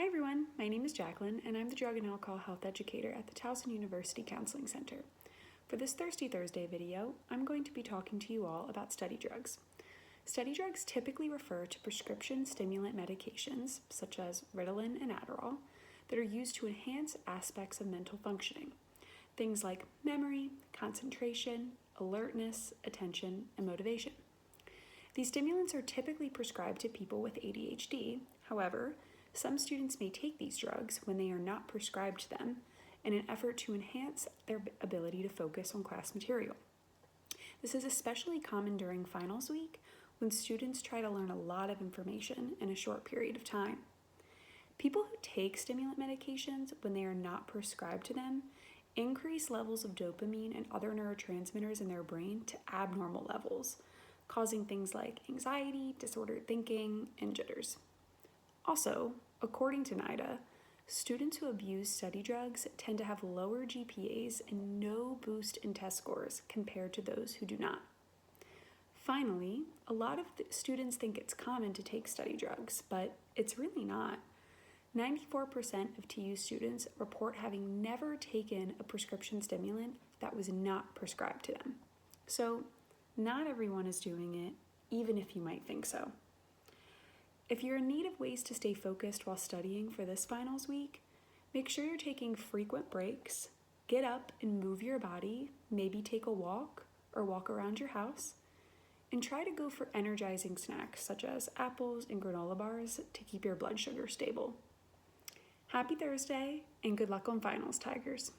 everyone, my name is Jaclyn, and I'm the Drug and Alcohol Health Educator at the Towson University Counseling Center. For this Thirsty Thursday video, I'm going to be talking to you all about study drugs. Study drugs typically refer to prescription stimulant medications, such as Ritalin and Adderall, that are used to enhance aspects of mental functioning. Things like memory, concentration, alertness, attention, and motivation. These stimulants are typically prescribed to people with ADHD. However, some students may take these drugs when they are not prescribed to them in an effort to enhance their ability to focus on class material. This is especially common during finals week when students try to learn a lot of information in a short period of time. People who take stimulant medications when they are not prescribed to them increase levels of dopamine and other neurotransmitters in their brain to abnormal levels, causing things like anxiety, disordered thinking, and jitters. Also, according to NIDA, students who abuse study drugs tend to have lower GPAs and no boost in test scores compared to those who do not. Finally, a lot of students think it's common to take study drugs, but it's really not. 94% of TU students report having never taken a prescription stimulant that was not prescribed to them. So, not everyone is doing it, even if you might think so. If you're in need of ways to stay focused while studying for this finals week, make sure you're taking frequent breaks, get up and move your body, maybe take a walk or walk around your house, and try to go for energizing snacks such as apples and granola bars to keep your blood sugar stable. Happy Thursday, and good luck on finals, Tigers.